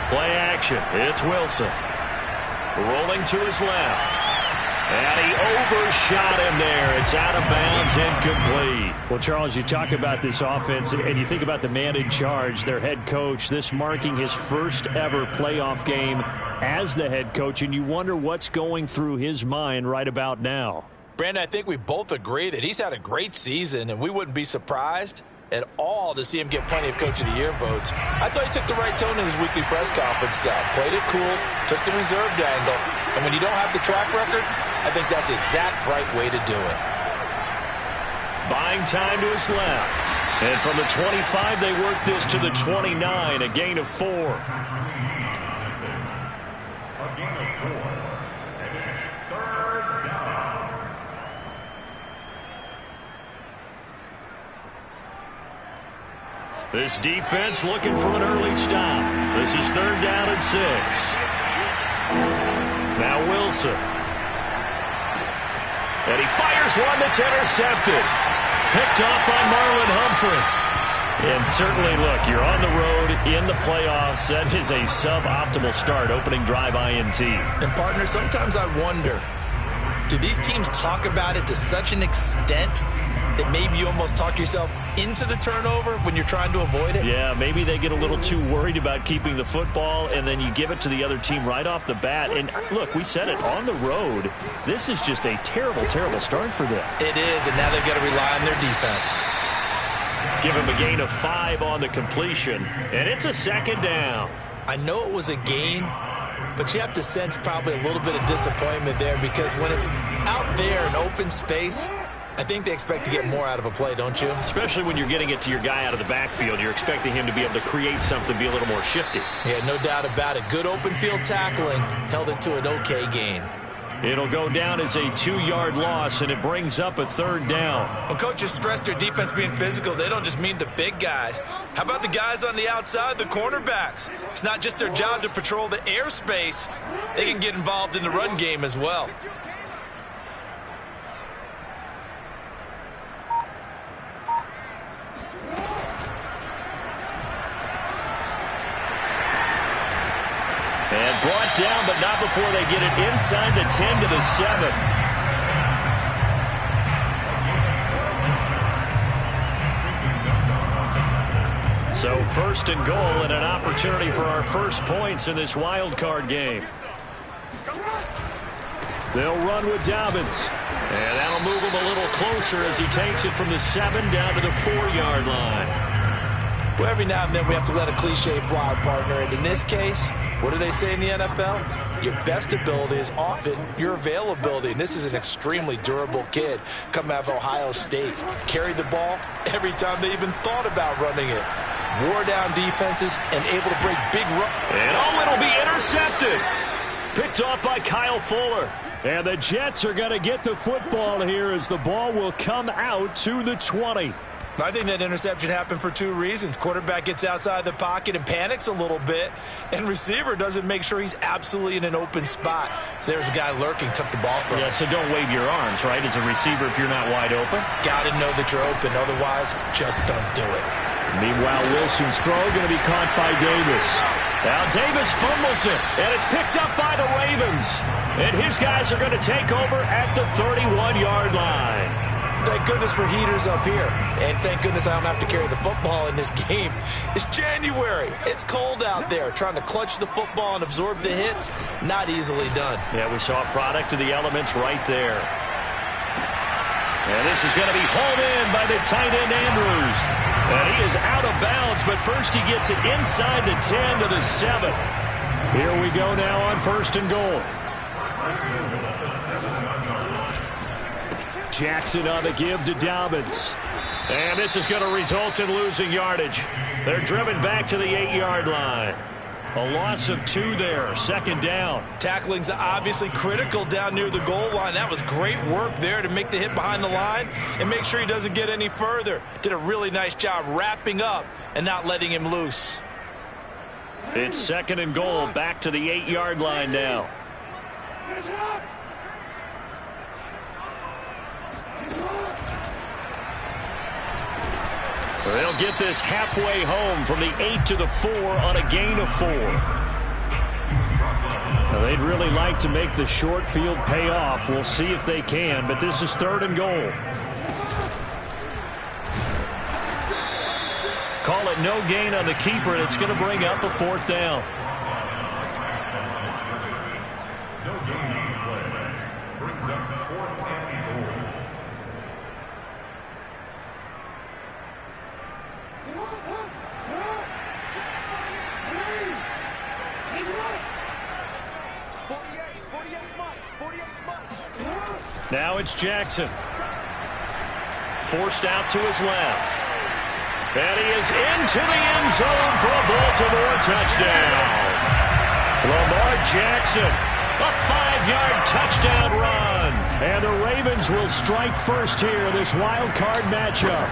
Play action. It's Wilson. Rolling to his left. And he overshot him there. It's out of bounds, incomplete. Well, Charles, you talk about this offense, and you think about the man in charge, their head coach, this marking his first ever playoff game as the head coach, and you wonder what's going through his mind right about now. Brandon, I think we both agree that he's had a great season, and we wouldn't be surprised at all to see him get plenty of Coach of the Year votes. I thought he took the right tone in his weekly press conference. Played it cool, took the reserved angle, and when you don't have the track record, I think that's the exact right way to do it. Buying time to his left. And from the 25, they work this to the 29, a gain of 4. A gain of 4. And it's 3rd down. This defense looking for an early stop. This is 3rd down and 6. Now Wilson. And he fires one that's intercepted. Picked off by Marlon Humphrey. And certainly, look, you're on the road in the playoffs. That is a suboptimal start, opening drive INT. And, partner, sometimes I wonder, do these teams talk about it to such an extent that maybe you almost talk yourself into the turnover when you're trying to avoid it? Yeah, maybe they get a little too worried about keeping the football, and then you give it to the other team right off the bat. And, look, we said it, on the road, this is just a terrible, terrible start for them. It is, and now they've got to rely on their defense. Give him a gain of 5 on the completion, and it's a 2nd down. I know it was a gain, but you have to sense probably a little bit of disappointment there, because when it's out there in open space, I think they expect to get more out of a play, don't you? Especially when you're getting it to your guy out of the backfield. You're expecting him to be able to create something, be a little more shifty. Yeah, no doubt about it. Good open field tackling held it to an okay gain. It'll go down as a 2-yard loss, and it brings up a 3rd down. When coaches stress their defense being physical, they don't just mean the big guys. How about the guys on the outside, the cornerbacks? It's not just their job to patrol the airspace. They can get involved in the run game as well. And brought down, but not before they get it inside the 10 to the 7. So 1st and goal, and an opportunity for our first points in this wild card game. They'll run with Dobbins. And that'll move him a little closer as he takes it from the 7 down to the 4-yard line. Well, every now and then we have to let a cliche fly, partner. And in this case, what do they say in the NFL? Your best ability is often your availability. And this is an extremely durable kid coming out of Ohio State. Carried the ball every time they even thought about running it. Wore down defenses and able to break big runs. And it'll be intercepted. Picked off by Kyle Fuller. And the Jets are going to get the football here as the ball will come out to the 20. I think that interception happened for 2 reasons. Quarterback gets outside the pocket and panics a little bit, and receiver doesn't make sure he's absolutely in an open spot. So there's a guy lurking, took the ball from him. Yeah, so don't wave your arms, right, as a receiver if you're not wide open. Got to know that you're open, otherwise just don't do it. Meanwhile, Wilson's throw going to be caught by Davis. Now Davis fumbles it, and it's picked up by the Ravens. And his guys are going to take over at the 31-yard line. Thank goodness for heaters up here. And thank goodness I don't have to carry the football in this game. It's January. It's cold out there. Trying to clutch the football and absorb the hits, not easily done. Yeah, we saw a product of the elements right there. And this is going to be hauled in by the tight end Andrews. And he is out of bounds, but first he gets it inside the 10 to the 7. Here we go now on 1st and goal. Jackson on the give to Dobbins. And this is going to result in losing yardage. They're driven back to the 8-yard line. A loss of 2 there, 2nd down. Tackling's obviously critical down near the goal line. That was great work there to make the hit behind the line and make sure he doesn't get any further. Did a really nice job wrapping up and not letting him loose. It's 2nd and goal, back to the 8-yard line now. They'll get this halfway home from the 8 to the 4 on a gain of 4. Well, they'd really like to make the short field pay off. We'll see if they can, but this is 3rd and goal. Call it no gain on the keeper, and it's going to bring up a 4th down. No gain on the play. Brings up 4th and goal. Now it's Jackson. Forced out to his left. And he is into the end zone for a Baltimore touchdown. Lamar Jackson, a 5-yard touchdown run. And the Ravens will strike first here in this wild card matchup.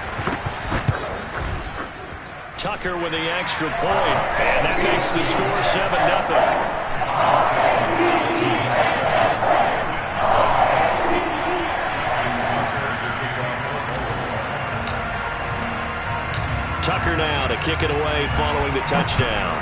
Tucker with the extra point, and that makes the score 7-0. Tucker now to kick it away following the touchdown.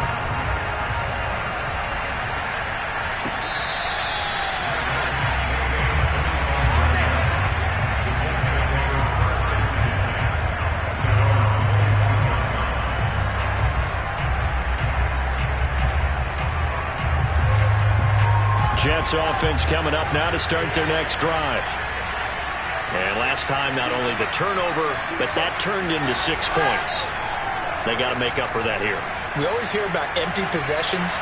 Jets offense coming up now to start their next drive. And last time, not only the turnover, but that turned into 6 points. They got to make up for that here. We always hear about empty possessions.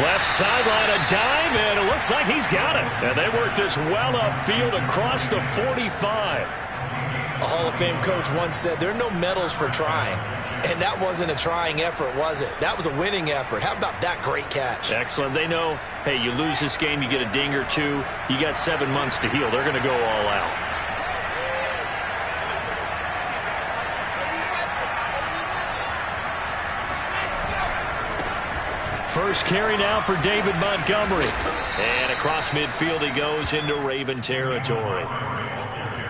Left sideline, a dive, and it looks like he's got it. And they work this well upfield across the 45. A Hall of Fame coach once said, there are no medals for trying. And that wasn't a trying effort, was it? That was a winning effort. How about that great catch? Excellent. They know, hey, you lose this game, you get a ding or two. You got 7 months to heal. They're going to go all out. First carry now for David Montgomery. And across midfield he goes into Raven territory.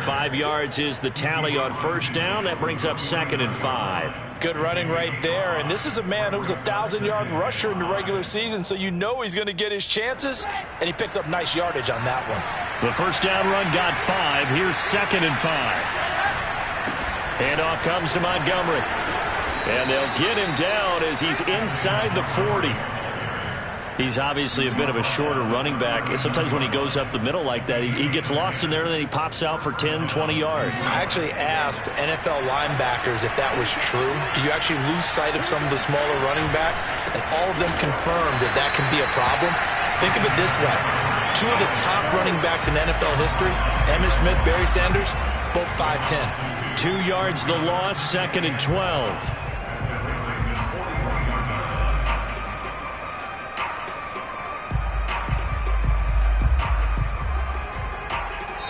5 yards is the tally on first down. That brings up 2nd and 5. Good running right there. And this is a man who was a 1,000-yard rusher in the regular season, so you know he's going to get his chances. And he picks up nice yardage on that one. The first down run got 5. Here's 2nd and 5. Handoff comes to Montgomery. And they'll get him down as he's inside the 40. He's obviously a bit of a shorter running back. Sometimes when he goes up the middle like that, he gets lost in there, and then he pops out for 10, 20 yards. I actually asked NFL linebackers if that was true. Do you actually lose sight of some of the smaller running backs? And all of them confirmed that that can be a problem. Think of it this way. 2 of the top running backs in NFL history, Emmitt Smith, Barry Sanders, both 5'10". 2 yards the loss, 2nd and 12.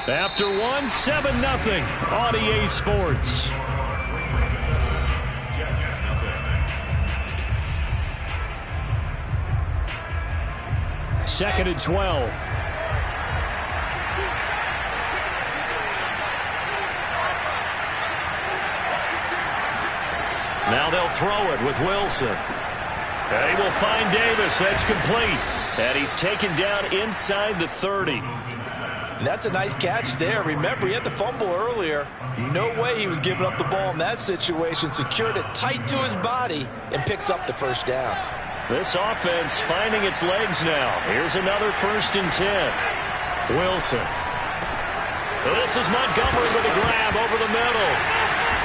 After 1, 7-0 on EA Sports. Second and 12. Now they'll throw it with Wilson. And he will find Davis. That's complete. And he's taken down inside the 30. That's a nice catch there. Remember, he had the fumble earlier. No way he was giving up the ball in that situation. Secured it tight to his body and picks up the first down. This offense finding its legs now. Here's another 1st and 10. Wilson. This is Montgomery with a grab over the middle.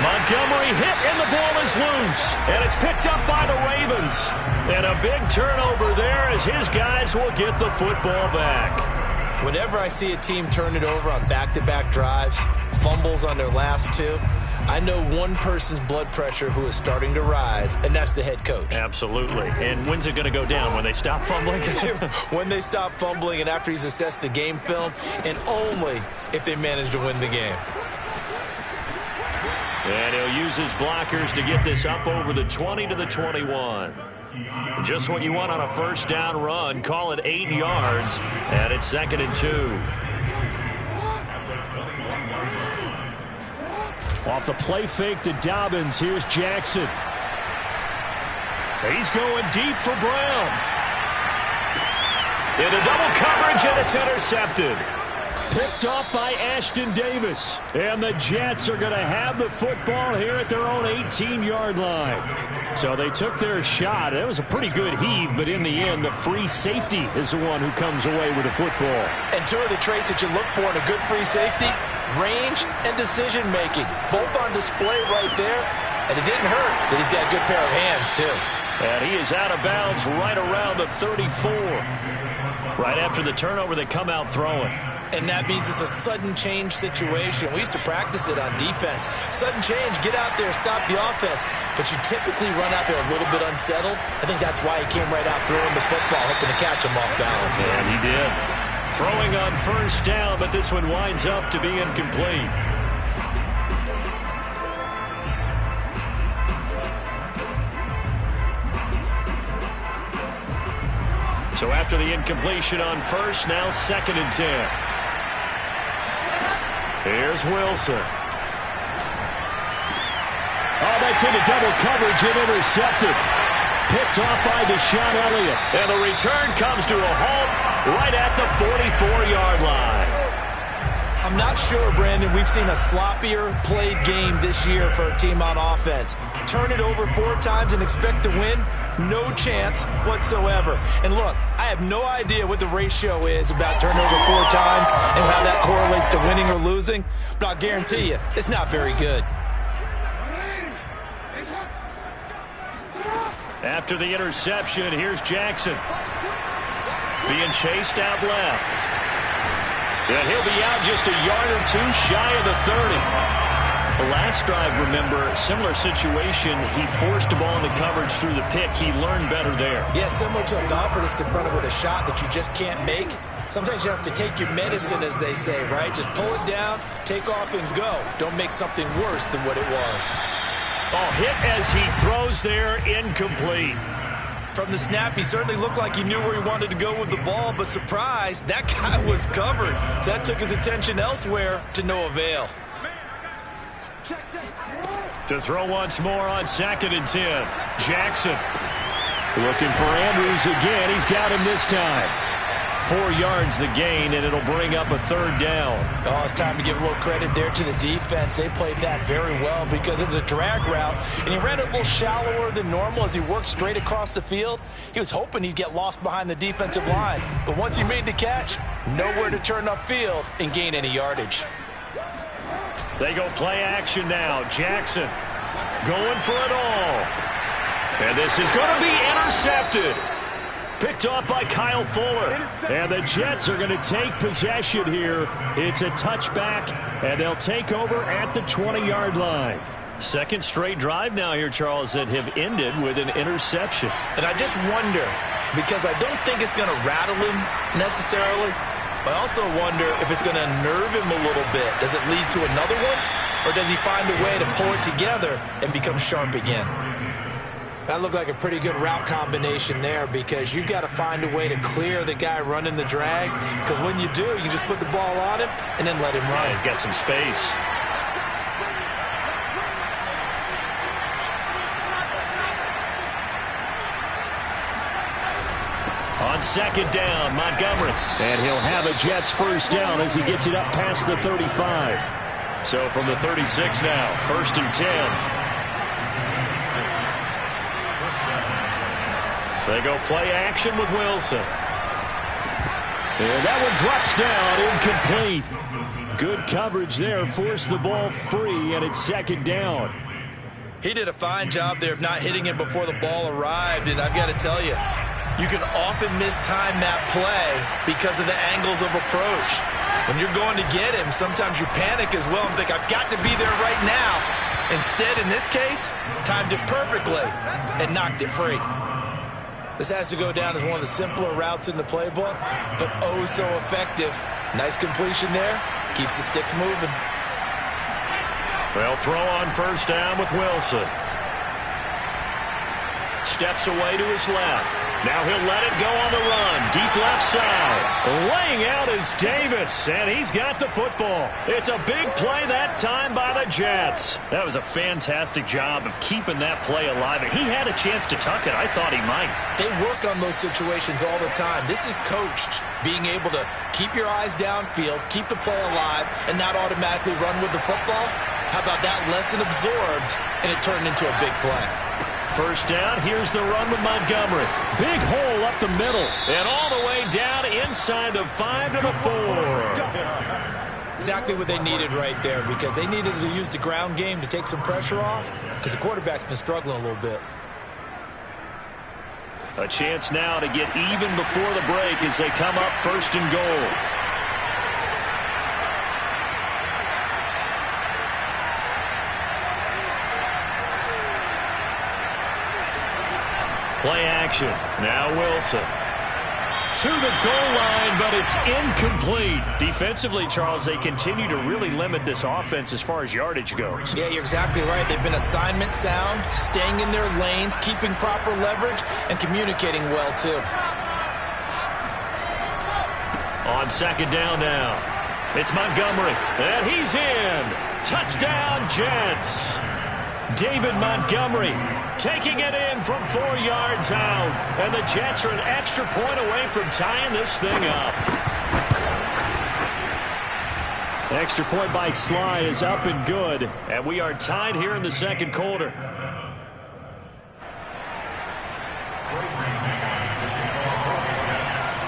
Montgomery hit and the ball is loose. And it's picked up by the Ravens. And a big turnover there as his guys will get the football back. Whenever I see a team turn it over on back-to-back drives, fumbles on their last 2, I know one person's blood pressure who is starting to rise, and that's the head coach. Absolutely. And when's it going to go down? When they stop fumbling? When they stop fumbling and after he's assessed the game film, and only if they manage to win the game. And he'll use his blockers to get this up over the 20 to the 21. Just what you want on a first down run. Call it 8 yards, and it's 2nd and 2. Off the play fake to Dobbins, here's Jackson. He's going deep for Brown. Into double coverage, and it's intercepted. Picked off by Ashton Davis. And the Jets are going to have the football here at their own 18-yard line. So they took their shot. It was a pretty good heave, but in the end, the free safety is the one who comes away with the football. And two of the traits that you look for in a good free safety, range and decision-making. Both on display right there. And it didn't hurt that he's got a good pair of hands, too. And he is out of bounds right around the 34. Right after the turnover, they come out throwing. And that means it's a sudden change situation. We used to practice it on defense. Sudden change, get out there, stop the offense. But you typically run out there a little bit unsettled. I think that's why he came right out throwing the football, hoping to catch him off balance. And he did. Throwing on first down, but this one winds up to be incomplete. So after the incompletion on first, now 2nd and 10. Here's Wilson. Oh, that's into double coverage and intercepted. Picked off by Deshaun Elliott. And the return comes to a halt right at the 44-yard line. I'm not sure, Brandon, we've seen a sloppier played game this year for a team on offense. Turn it over 4 times and expect to win? No chance whatsoever. And look, I have no idea what the ratio is about turnover 4 times and how that correlates to winning or losing, but I'll guarantee you, it's not very good. After the interception, here's Jackson. Being chased out left. And he'll be out just a yard or 2 shy of the 30. The last drive, remember, similar situation. He forced the ball in the coverage through the pick. He learned better there. Yeah, similar to a golfer that's confronted with a shot that you just can't make. Sometimes you have to take your medicine, as they say, right? Just pull it down, take off, and go. Don't make something worse than what it was. Oh, hit as he throws there, incomplete. From the snap, he certainly looked like he knew where he wanted to go with the ball, but surprise, that guy was covered. So that took his attention elsewhere to no avail. To throw once more on 2nd and 10. Jackson. Looking for Andrews again. He's got him this time. 4 yards the gain, and it'll bring up a 3rd down. Oh, it's time to give a little credit there to the defense. They played that very well because it was a drag route, and he ran it a little shallower than normal as he worked straight across the field. He was hoping he'd get lost behind the defensive line, but once he made the catch, nowhere to turn upfield and gain any yardage. They go play action now. Jackson going for it all. And this is going to be intercepted. Picked off by Kyle Fuller. And the Jets are going to take possession here. It's a touchback, and they'll take over at the 20-yard line. 2nd straight drive now here, Charles, that have ended with an interception. And I just wonder, because I don't think it's going to rattle him necessarily, but I also wonder if it's going to nerve him a little bit. Does it lead to another one, or does he find a way to pull it together and become sharp again? That looked like a pretty good route combination there because you've got to find a way to clear the guy running the drag, because when you do, you just put the ball on him and then let him run. Yeah, he's got some space. On 2nd down, Montgomery. And he'll have a Jets 1st down as he gets it up past the 35. So from the 36 now, 1st and 10. They go play action with Wilson. And that one drops down, incomplete. Good coverage there, forced the ball free, and it's 2nd down. He did a fine job there of not hitting him before the ball arrived, and I've got to tell you, you can often mistime that play because of the angles of approach. When you're going to get him, sometimes you panic as well and think, I've got to be there right now. Instead, in this case, timed it perfectly and knocked it free. This has to go down as one of the simpler routes in the playbook, but oh so effective. Nice completion there. Keeps the sticks moving. They'll throw on 1st down with Wilson. steps away to his left. Now he'll let it go on the run. Deep left side. Laying out is Davis, and he's got the football. It's a big play that time by the Jets. That was a fantastic job of keeping that play alive. He had a chance to tuck it. I thought he might. They work on those situations all the time. This is coached. Being able to keep your eyes downfield, keep the play alive, and not automatically run with the football. How about that lesson absorbed, and it turned into a big play. First down, here's the run with Montgomery. Big hole up the middle. And all the way down inside the 5 to the 4. Exactly what they needed right there, because they needed to use the ground game to take some pressure off, because the quarterback's been struggling a little bit. A chance now to get even before the break as they come up first and goal. Play action. Now Wilson. To the goal line, but it's incomplete. Defensively, Charles, they continue to really limit this offense as far as yardage goes. Yeah, you're exactly right. They've been assignment sound, staying in their lanes, keeping proper leverage, and communicating well, too. On second down now. It's Montgomery, and he's in. Touchdown, Jets. David Montgomery taking it in from 4 yards out. And the Jets are an extra point away from tying this thing up. The extra point by Sly is up and good. And we are tied here in the second quarter.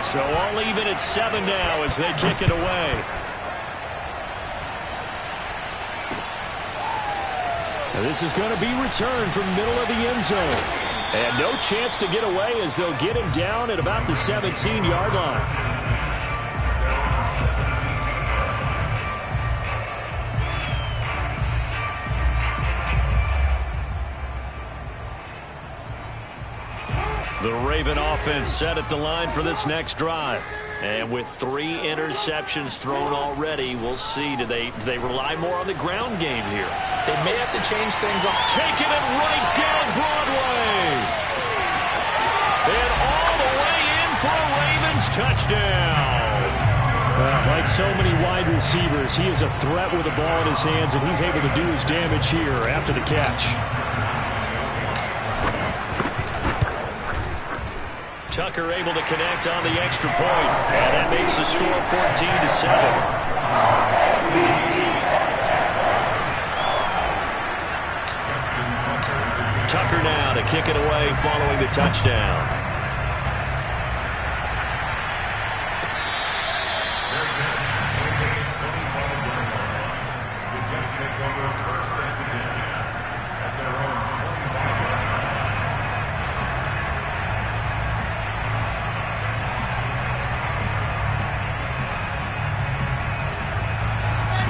So all even at 7 now as they kick it away. This is going to be returned from middle of the end zone. And no chance to get away as they'll get him down at about the 17-yard line. The Raven offense set at the line for this next drive. And with 3 interceptions thrown already, we'll see. Do they rely more on the ground game here? They may have to change things up. Taking it right down Broadway. And all the way in for a Ravens touchdown. Like so many wide receivers, he is a threat with the ball in his hands, and he's able to do his damage here after the catch. Tucker able to connect on the extra point, and that makes the score 14-7. Tucker now to kick it away following the touchdown. The Jets take over first and 10 at their own 25-yard line.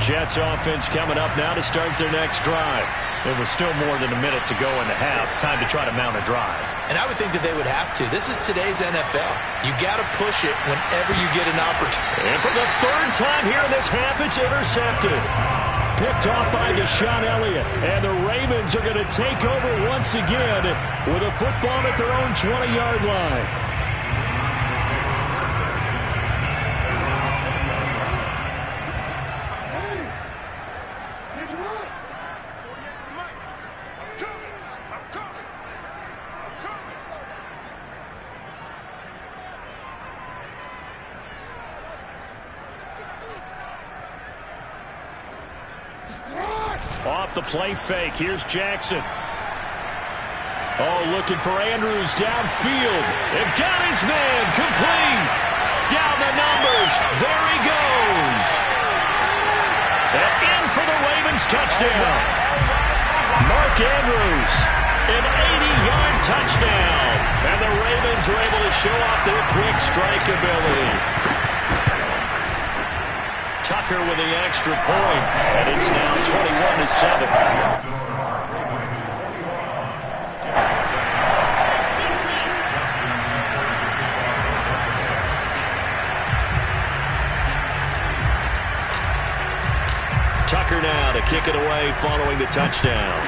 Jets offense coming up now to start their next drive. There was still more than a minute to go in the half. Time to try to mount a drive. And I would think that they would have to. This is today's NFL. You got to push it whenever you get an opportunity. And for the 3rd time here in this half, it's intercepted. Picked off by Deshaun Elliott. And the Ravens are going to take over once again with a football at their own 20-yard line. Off the play fake. Here's Jackson. Oh, looking for Andrews downfield. And got his man complete. Down the numbers. There he goes. And in for the Ravens touchdown. Mark Andrews. An 80-yard touchdown. And the Ravens are able to show off their quick strike ability. Tucker with the extra point, and it's now 21-7. Tucker now to kick it away following the touchdown.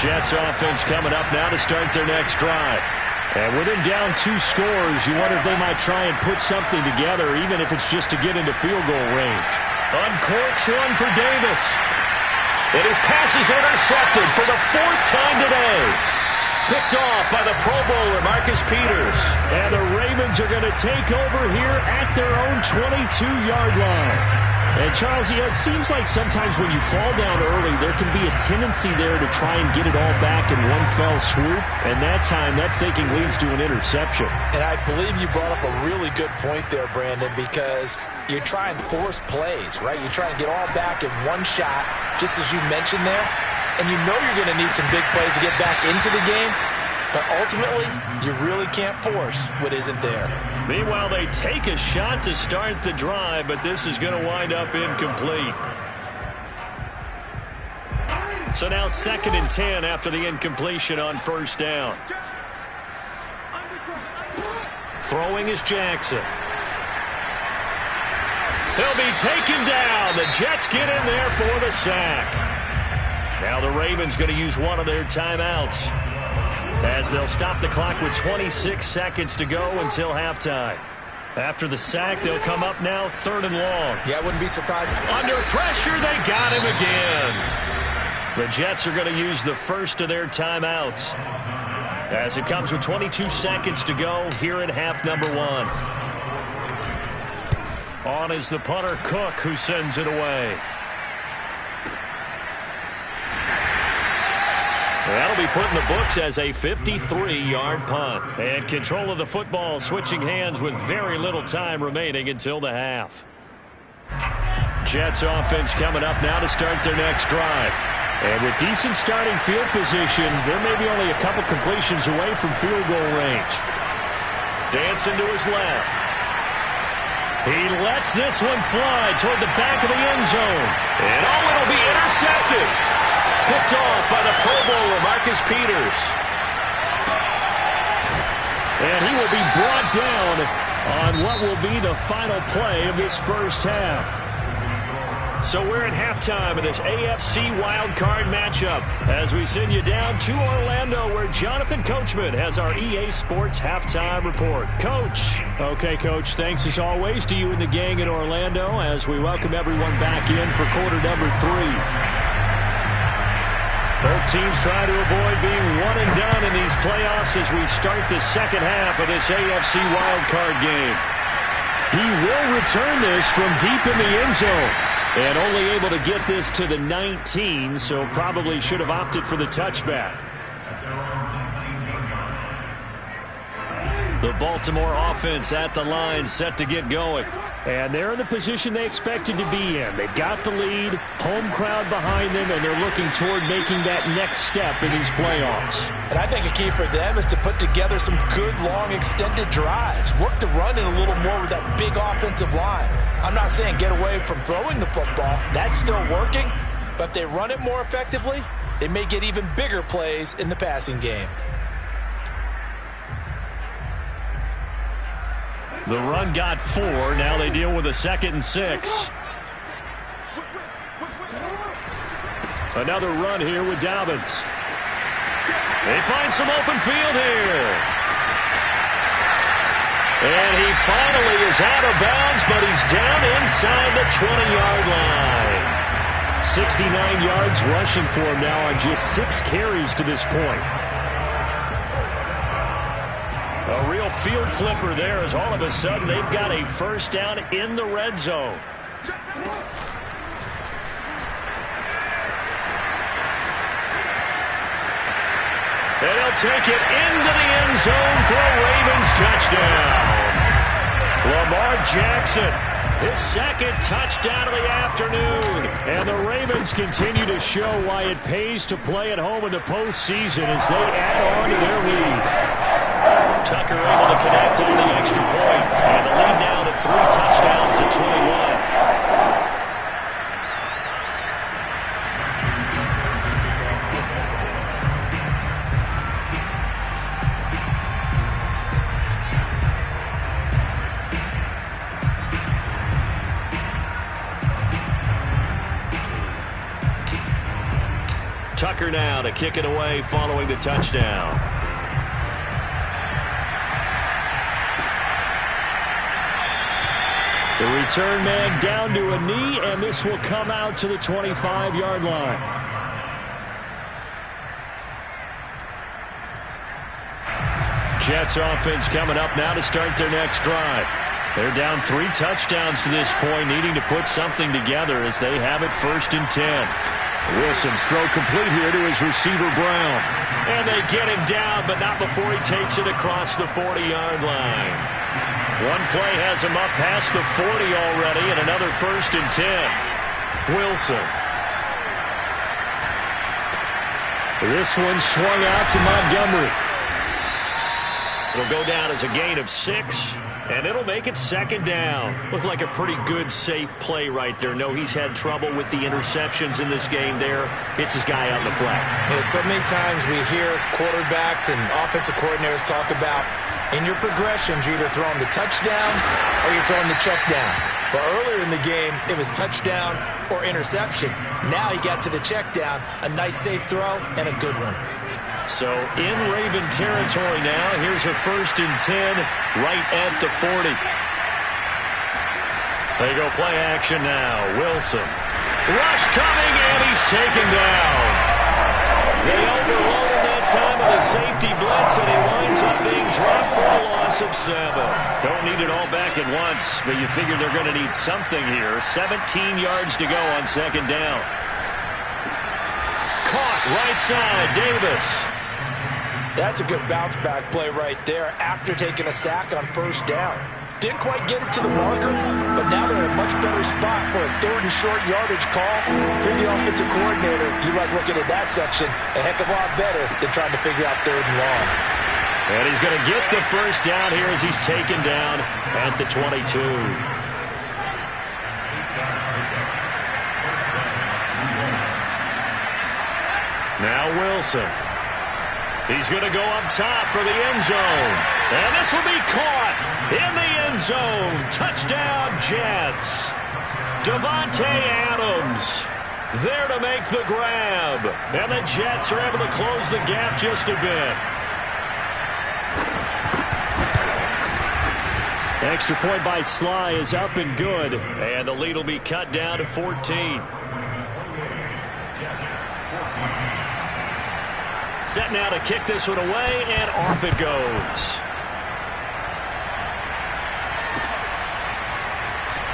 Jets offense coming up now to start their next drive. And with him down 2 scores, you wonder if they might try and put something together, even if it's just to get into field goal range. Uncorks one for Davis. And his pass is intercepted for the 4th time today. Picked off by the Pro Bowler, Marcus Peters. And the Ravens are going to take over here at their own 22-yard line. And, Charles, it seems like sometimes when you fall down early, there can be a tendency there to try and get it all back in one fell swoop. And that time, that thinking leads to an interception. And I believe you brought up a really good point there, Brandon, because you try and force plays, right? You try and get all back in one shot, just as you mentioned there. And you know you're going to need some big plays to get back into the game. But ultimately, you really can't force what isn't there. Meanwhile, they take a shot to start the drive, but this is going to wind up incomplete. So now 2nd and 10 after the incompletion on 1st down. Throwing is Jackson. He'll be taken down. The Jets get in there for the sack. Now the Ravens going to use one of their timeouts, as they'll stop the clock with 26 seconds to go until halftime. After the sack, they'll come up now 3rd and long. Yeah, I wouldn't be surprised. Under pressure, they got him again. The Jets are going to use the first of their timeouts, as it comes with 22 seconds to go here in half number 1. On is the punter, Cook, who sends it away. That'll be put in the books as a 53-yard punt. And control of the football switching hands with very little time remaining until the half. Jets offense coming up now to start their next drive. And with decent starting field position, they're maybe only a couple completions away from field goal range. Dancing to his left. He lets this one fly toward the back of the end zone. And it'll be intercepted. Picked off by the Pro Bowler, Marcus Peters. And he will be brought down on what will be the final play of this first half. So we're at halftime of this AFC wildcard matchup as we send you down to Orlando, where Jonathan Coachman has our EA Sports halftime report. Coach. Okay, Coach, thanks as always to you and the gang in Orlando as we welcome everyone back in for quarter number 3. Both teams try to avoid being one and done in these playoffs as we start the second half of this AFC wildcard game. He will return this from deep in the end zone. And only able to get this to the 19, so probably should have opted for the touchback. The Baltimore offense at the line, set to get going. And they're in the position they expected to be in. They've got the lead, home crowd behind them, and they're looking toward making that next step in these playoffs. And I think a key for them is to put together some good, long, extended drives. Work the run in a little more with that big offensive line. I'm not saying get away from throwing the football. That's still working. But if they run it more effectively, they may get even bigger plays in the passing game. The run got 4. Now they deal with a 2nd and 6. Another run here with Dobbins. They find some open field here. And he finally is out of bounds, but he's down inside the 20-yard line. 69 yards rushing for him now on just 6 carries to this point. A real field flipper there, as all of a sudden they've got a first down in the red zone. And he'll take it into the end zone for a Ravens touchdown. Lamar Jackson, his 2nd touchdown of the afternoon. And the Ravens continue to show why it pays to play at home in the postseason as they add on to their lead. Tucker able to connect on the extra point, and the lead now to 3 touchdowns at 21. Tucker now to kick it away following the touchdown. The return man down to a knee, and this will come out to the 25-yard line. Jets offense coming up now to start their next drive. They're down 3 touchdowns to this point, needing to put something together as they have it 1st and 10. Wilson's throw complete here to his receiver, Brown. And they get him down, but not before he takes it across the 40-yard line. One play has him up past the 40 already, and another 1st and 10. Wilson. This one swung out to Montgomery. It'll go down as a gain of 6, and it'll make it 2nd down. Looked like a pretty good, safe play right there. No, he's had trouble with the interceptions in this game there. Hits his guy out in the flat. Yeah, so many times we hear quarterbacks and offensive coordinators talk about in your progressions, you're either throwing the touchdown or you're throwing the check down. But earlier in the game, it was touchdown or interception. Now he got to the check down, a nice safe throw, and a good one. So in Raven territory now. Here's a 1st and 10 right at the 40. They go play action now. Wilson. Rush coming, and he's taken down. They overload him that time with a safety blitz, and he winds up being dropped for a loss of 7. Don't need it all back at once, but you figure they're going to need something here. 17 yards to go on 2nd down. Caught right side, Davis. That's a good bounce-back play right there after taking a sack on 1st down. Didn't quite get it to the marker, but now they're in a much better spot for a 3rd and short yardage call. If you're the offensive coordinator, you like looking at that section a heck of a lot better than trying to figure out 3rd and long. And he's going to get the 1st down here as he's taken down at the 22. Now Wilson. He's going to go up top for the end zone. And this will be caught in the end zone. Touchdown, Jets. Devontae Adams there to make the grab. And the Jets are able to close the gap just a bit. Extra point by Sly is up and good. And the lead will be cut down to 14. Set now to kick this one away, and off it goes.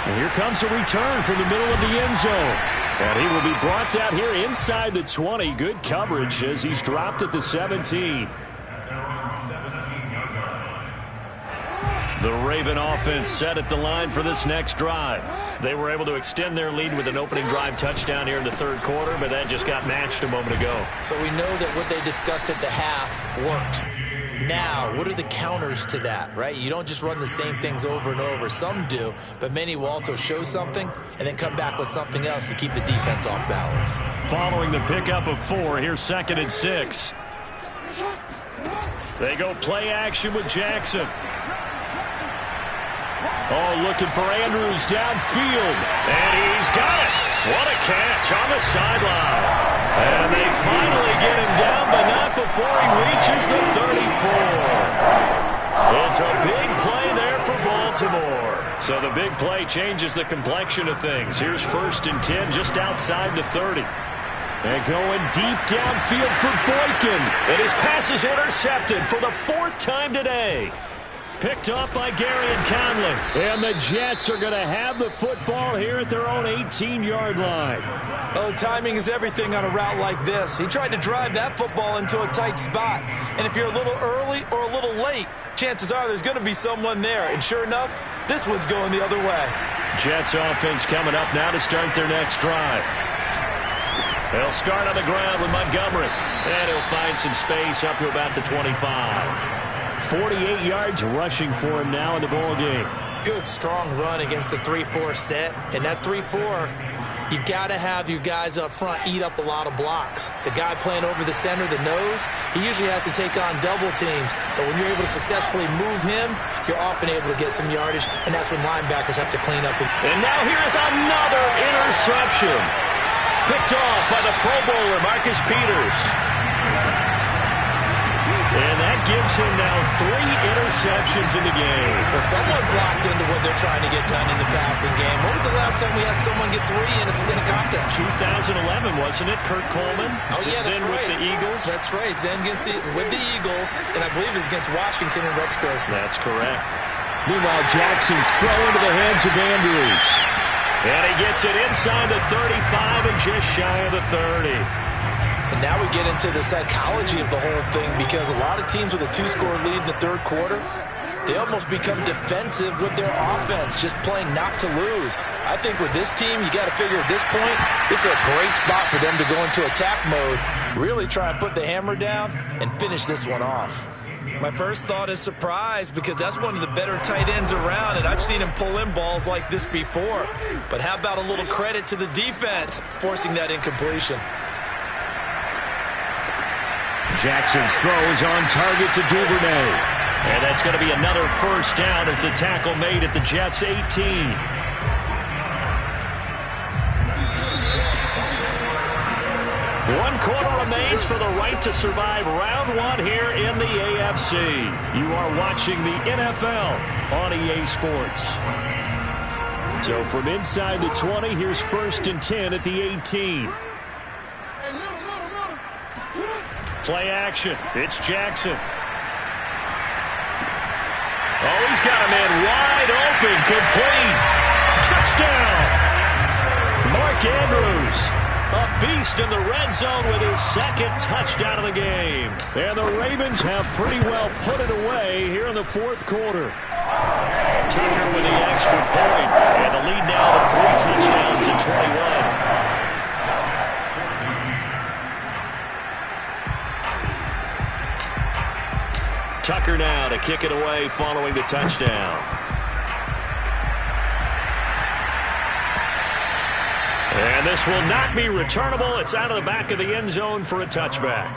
And here comes a return from the middle of the end zone. And he will be brought down here inside the 20. Good coverage as he's dropped at the 17. The Raven offense set at the line for this next drive. They were able to extend their lead with an opening drive touchdown here in the 3rd quarter, but that just got matched a moment ago. So we know that what they discussed at the half worked. Now, what are the counters to that, right? You don't just run the same things over and over. Some do, but many will also show something and then come back with something else to keep the defense off balance. Following the pickup of 4, here's 2nd and 6. They go play action with Jackson. Oh, looking for Andrews downfield. And he's got it. What a catch on the sideline. And they finally get him down, but not before he reaches the 34. It's a big play there for Baltimore. So the big play changes the complexion of things. Here's 1st and 10 just outside the 30. And going deep downfield for Boykin. And his pass is intercepted for the 4th time today. Picked off by Gary and Conley. And the Jets are going to have the football here at their own 18-yard line. Oh, timing is everything on a route like this. He tried to drive that football into a tight spot. And if you're a little early or a little late, chances are there's going to be someone there. And sure enough, this one's going the other way. Jets offense coming up now to start their next drive. They'll start on the ground with Montgomery. And he'll find some space up to about the 25. 48 yards rushing for him now in the ball game. Good, strong run against the 3-4 set. And that 3-4, you got to have your guys up front eat up a lot of blocks. The guy playing over the center, the nose, he usually has to take on double teams. But when you're able to successfully move him, you're often able to get some yardage, and that's when linebackers have to clean up. And now here's another interception. Picked off by the Pro Bowler, Marcus Peters. And that gives him now 3 interceptions in the game. Well, someone's locked into what they're trying to get done in the passing game. When was the last time we had someone get 3 in a contest? 2011, wasn't it, Kurt Coleman? Oh, yeah, that's then right. With the Eagles? That's right. Then with the Eagles, and I believe it's against Washington and Rex Grossman. That's correct. Meanwhile, Jackson's throw into the hands of Andrews. And he gets it inside the 35 and just shy of the 30. And now we get into the psychology of the whole thing, because a lot of teams with a 2-score lead in the third quarter, they almost become defensive with their offense, just playing not to lose. I think with this team, you got to figure at this point, this is a great spot for them to go into attack mode, really try and put the hammer down and finish this one off. My first thought is surprise, because that's one of the better tight ends around, and I've seen him pull in balls like this before. But how about a little credit to the defense forcing that incompletion? Jackson's throw is on target to Duvernay. And that's going to be another first down as the tackle made at the Jets' 18. 1 quarter remains for the right to survive round 1 here in the AFC. You are watching the NFL on EA Sports. So from inside the 20, here's 1st and 10 at the 18. Play action. It's Jackson. Oh, he's got a man wide open. Complete. Touchdown. Mark Andrews, a beast in the red zone with his 2nd touchdown of the game. And the Ravens have pretty well put it away here in the 4th quarter. Tucker with the extra point. And the lead now to 3 touchdowns and 21. Tucker now to kick it away following the touchdown. And this will not be returnable. It's out of the back of the end zone for a touchback.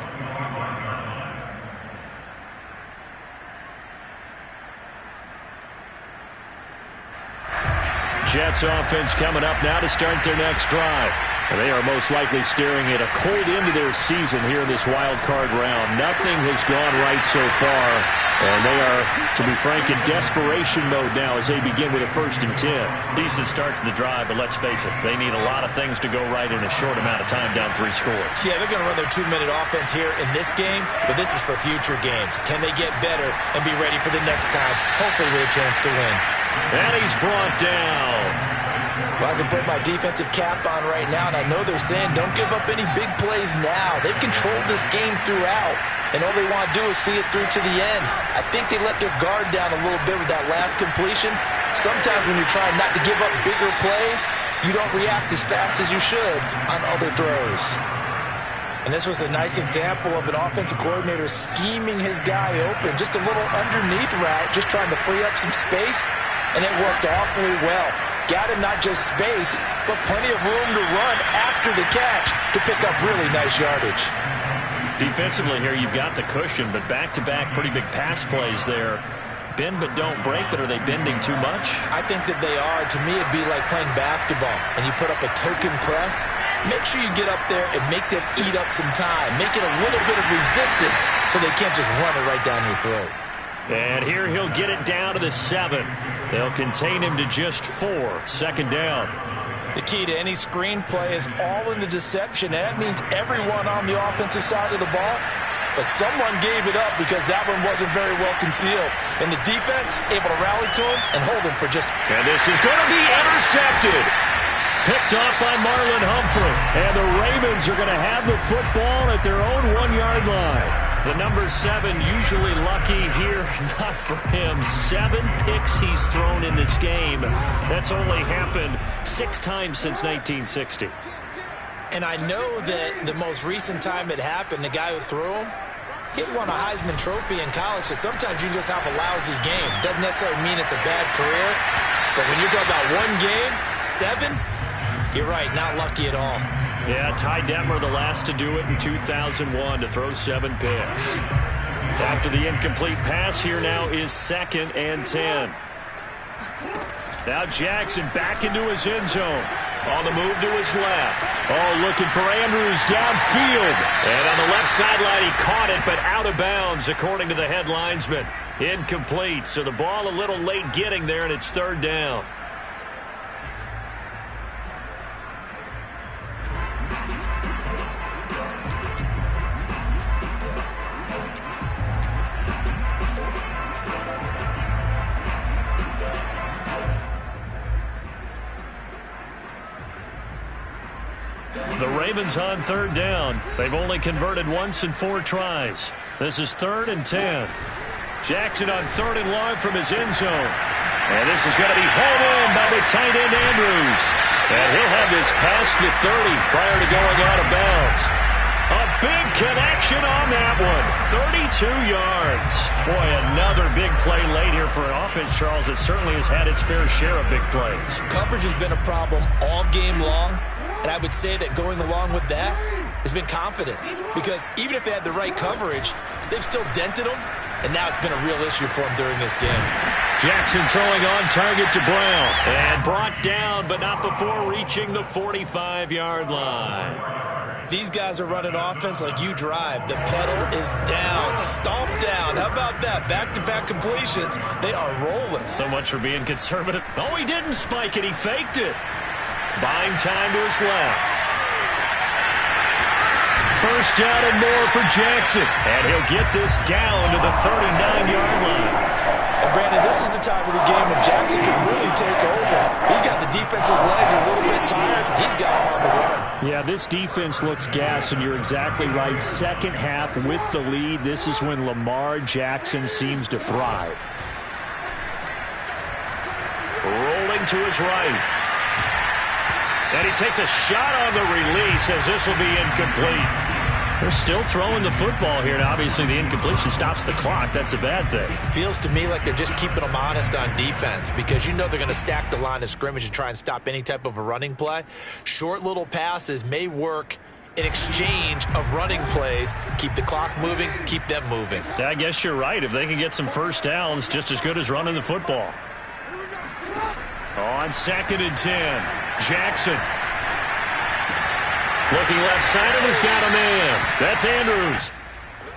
Jets offense coming up now to start their next drive. And they are most likely staring at a cold end to their season here in this wild card round. Nothing has gone right so far. And they are, to be frank, in desperation mode now as they begin with a 1st and 10. Decent start to the drive, but let's face it, they need a lot of things to go right in a short amount of time down 3 scores. Yeah, they're going to run their 2-minute offense here in this game, but this is for future games. Can they get better and be ready for the next time, hopefully with a chance to win? And he's brought down. Well, I can put my defensive cap on right now, and I know they're saying don't give up any big plays now. They've controlled this game throughout, and all they want to do is see it through to the end. I think they let their guard down a little bit with that last completion. Sometimes when you're trying not to give up bigger plays, you don't react as fast as you should on other throws. And this was a nice example of an offensive coordinator scheming his guy open. Just a little underneath route, just trying to free up some space, and it worked awfully well. Got him not just space, but plenty of room to run after the catch to pick up really nice yardage. Defensively here, you've got the cushion, but back-to-back pretty big pass plays there. Bend but don't break, but are they bending too much? I think that they are. To me, it'd be like playing basketball, and you put up a token press. Make sure you get up there and make them eat up some time. Make it a little bit of resistance so they can't just run it right down your throat. And here he'll get it down to the 7. They'll contain him to just 4. 2nd down. The key to any screenplay is all in the deception. And that means everyone on the offensive side of the ball. But someone gave it up because that one wasn't very well concealed. And the defense able to rally to him and hold him for just... And this is going to be intercepted. Picked off by Marlon Humphrey. And the Ravens are going to have the football at their own 1-yard line. The number 7 usually lucky here. Not for him. 7 picks he's thrown in this game. That's only happened 6 times since 1960. And I know that the most recent time it happened, the guy who threw him, he won a Heisman Trophy in college. So sometimes you just have a lousy game. Doesn't necessarily mean it's a bad career. But when you're talking about 1 game, 7, you're right, not lucky at all. Yeah, Ty Detmer, the last to do it in 2001, to throw 7 picks. After the incomplete pass, here now is 2nd and 10. Now Jackson back into his end zone. On the move to his left. Oh, looking for Andrews downfield. And on the left sideline, he caught it, but out of bounds, according to the head linesman. Incomplete. So the ball a little late getting there, and it's third down. The Ravens on third down. They've only converted once in 4 tries. This is 3rd and 10. Jackson on 3rd and long from his end zone. And this is going to be hauled in by the tight end Andrews. And he'll have this past the 30 prior to going out of bounds. A big connection on that one. 32 yards. Boy, another big play late here for an offense, Charles, that certainly has had its fair share of big plays. Coverage has been a problem all game long. And I would say that going along with that has been confidence. Because even if they had the right coverage, they've still dented them. And now it's been a real issue for them during this game. Jackson throwing on target to Brown. And brought down, but not before reaching the 45-yard line. These guys are running offense like you drive. The pedal is down, stomp down. How about that? Back-to-back completions. They are rolling. So much for being conservative. Oh, he didn't spike it. He faked it. Buying time to his left. First down and more for Jackson. And he'll get this down to the 39-yard line. And Brandon, this is the time of the game when Jackson can really take over. He's got the defense's legs a little bit tired. He's got him on the run. Yeah, this defense looks gassed, and you're exactly right. Second half with the lead, this is when Lamar Jackson seems to thrive. Rolling to his right. And he takes a shot on the release as this will be incomplete. They're still throwing the football here, and obviously the incompletion stops the clock. That's a bad thing. Feels to me like they're just keeping them honest on defense because you know they're going to stack the line of scrimmage and try and stop any type of a running play. Short little passes may work in exchange of running plays. Keep the clock moving, keep them moving. I guess you're right. If they can get some first downs, just as good as running the football. On 2nd and 10, Jackson. Looking left side, and he's got a man. That's Andrews.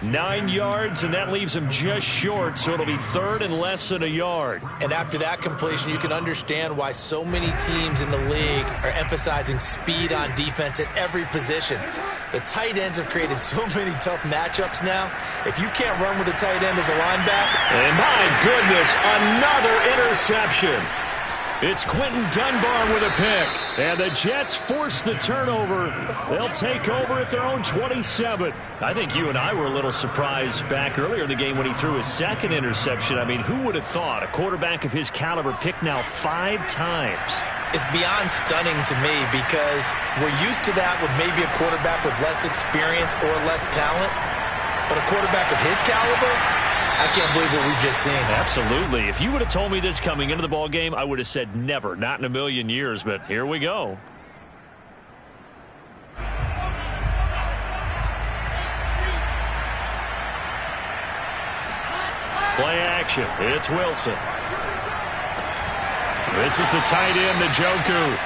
9 yards, and that leaves him just short, so it'll be 3rd and less than a yard. And after that completion, you can understand why so many teams in the league are emphasizing speed on defense at every position. The tight ends have created so many tough matchups now. If you can't run with a tight end as a linebacker. And my goodness, another interception. It's Quentin Dunbar with a pick. And the Jets force the turnover. They'll take over at their own 27. I think you and I were a little surprised back earlier in the game when he threw his 2nd interception. I mean, who would have thought a quarterback of his caliber picked now 5 times? It's beyond stunning to me because we're used to that with maybe a quarterback with less experience or less talent. But a quarterback of his caliber, I can't believe what we've just seen. Absolutely. If you would have told me this coming into the ball game, I would have said never, not in a million years, but here we go. Play action. It's Wilson. This is the tight end, Njoku.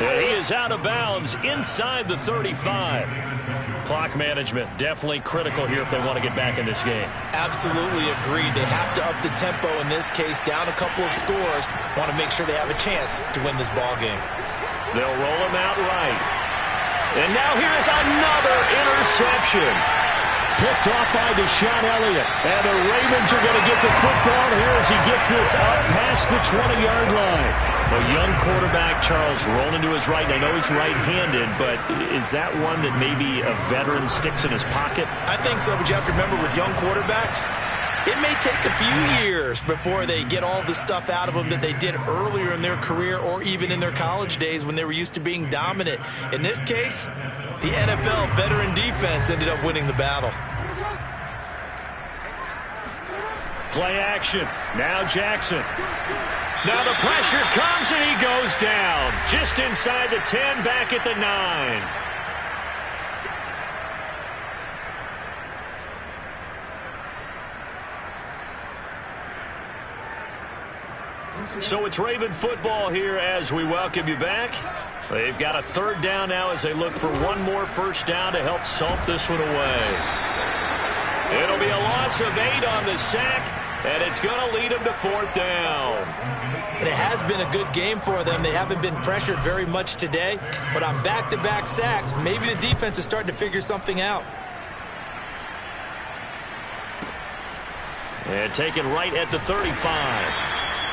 And he is out of bounds inside the 35. Clock management definitely critical here if they want to get back in this game. Absolutely agreed. They have to up the tempo in this case, down a couple of scores. Want to make sure they have a chance to win this ball game. They'll roll him out right. And now here's another interception. Picked off by Deshaun Elliott. And the Ravens are going to get the football here as he gets this up past the 20-yard line. A young quarterback, Charles, rolling to his right. I know he's right-handed, but is that one that maybe a veteran sticks in his pocket? I think so, but you have to remember with young quarterbacks, it may take a few years before they get all the stuff out of them that they did earlier in their career or even in their college days when they were used to being dominant. In this case, the NFL veteran defense ended up winning the battle. Play action. Now Jackson. Now the pressure comes and he goes down. Just inside the 10, back at the 9. So it's Raven football here as we welcome you back. They've got a third down now as they look for one more first down to help salt this one away. It'll be a loss of 8 on the sack, and it's going to lead them to fourth down. And it has been a good game for them. They haven't been pressured very much today, but on back-to-back sacks, maybe the defense is starting to figure something out. And taken right at the 35.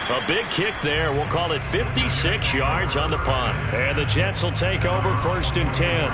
A big kick there. We'll call it 56 yards on the punt. And the Jets will take over first and 10.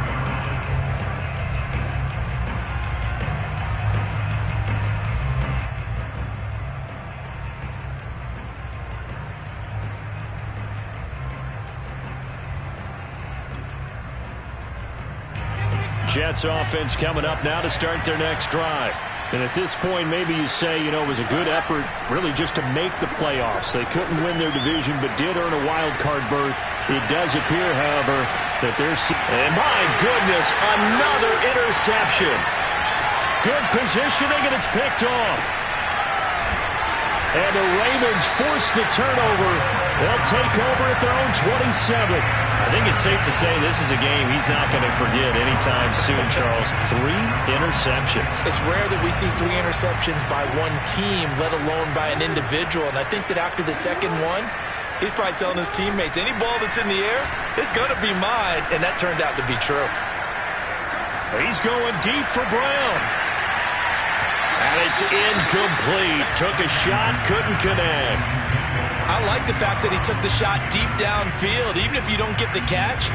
Jets offense coming up now to start their next drive. And at this point, maybe you say, it was a good effort really just to make the playoffs. They couldn't win their division, but did earn a wild card berth. It does appear, however, that they're... And my goodness, another interception. Good positioning, and it's picked off. And the Ravens force the turnover. They'll take over at their own 27. I think it's safe to say this is a game he's not going to forget anytime soon, Charles. 3 interceptions. It's rare that we see 3 interceptions by one team, let alone by an individual. And I think that after the second one, he's probably telling his teammates, any ball that's in the air, it's going to be mine. And that turned out to be true. He's going deep for Brown. And it's incomplete. Took a shot, couldn't connect. I like the fact that he took the shot deep downfield. Even if you don't get the catch,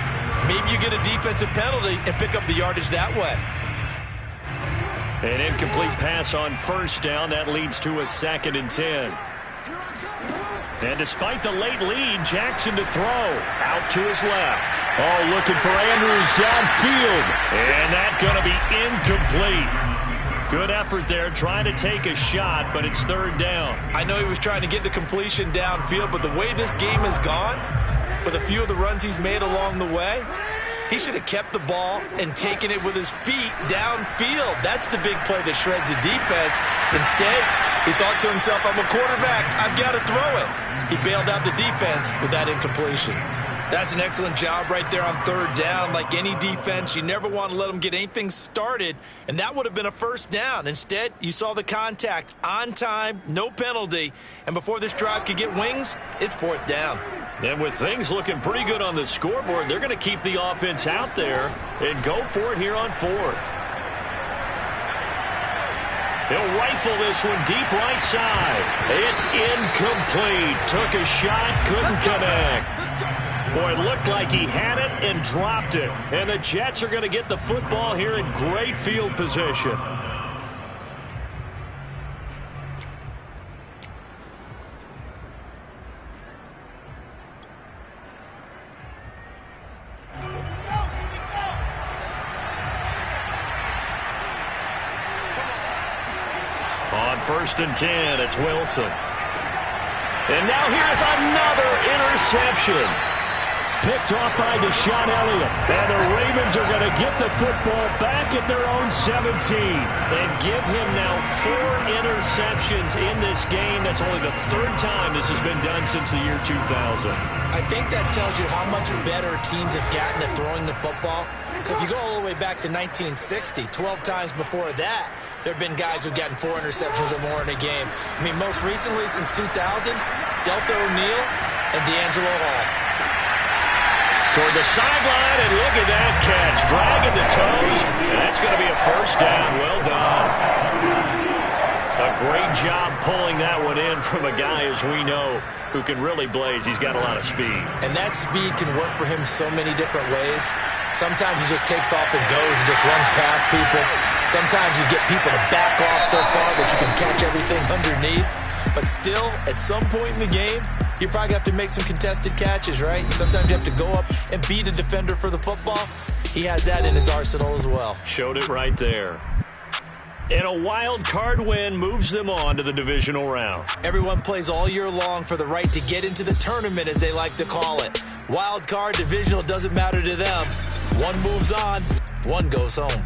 maybe you get a defensive penalty and pick up the yardage that way. An incomplete pass on first down. That leads to a 2nd and 10. And despite the late lead, Jackson to throw. Out to his left. Oh, looking for Andrews downfield. And that's going to be incomplete. Good effort there, trying to take a shot, but it's 3rd down. I know he was trying to get the completion downfield, but the way this game has gone, with a few of the runs he's made along the way, he should have kept the ball and taken it with his feet downfield. That's the big play that shreds the defense. Instead, he thought to himself, I'm a quarterback, I've got to throw it. He bailed out the defense with that incompletion. That's an excellent job right there on 3rd down. Like any defense, you never want to let them get anything started, and that would have been a first down. Instead, you saw the contact on time, no penalty, and before this drive could get wings, it's 4th down. And with things looking pretty good on the scoreboard, they're going to keep the offense out there and go for it here on 4th. He'll rifle this one deep right side. It's incomplete. Took a shot, couldn't connect. Boy, it looked like he had it and dropped it. And the Jets are going to get the football here in great field position. On 1st and 10, it's Wilson. And now here's another interception. Picked off by Deshaun Elliott. And the Ravens are going to get the football back at their own 17. And give him now 4 interceptions in this game. That's only the 3rd time this has been done since the year 2000. I think that tells you how much better teams have gotten at throwing the football. If you go all the way back to 1960, 12 times before that, there have been guys who've gotten 4 interceptions or more in a game. I mean, most recently, since 2000, Delta O'Neal and D'Angelo Hall. Toward the sideline, and look at that catch. Dragging the toes, and that's going to be a first down. Well done. A great job pulling that one in from a guy, as we know, who can really blaze. He's got a lot of speed. And that speed can work for him so many different ways. Sometimes he just takes off and goes and just runs past people. Sometimes you get people to back off so far that you can catch everything underneath. But still, at some point in the game, you probably have to make some contested catches, right? Sometimes you have to go up and beat a defender for the football. He has that in his arsenal as well. Showed it right there. And a wild card win moves them on to the divisional round. Everyone plays all year long for the right to get into the tournament, as they like to call it. Wild card, divisional, doesn't matter to them. One moves on, one goes home.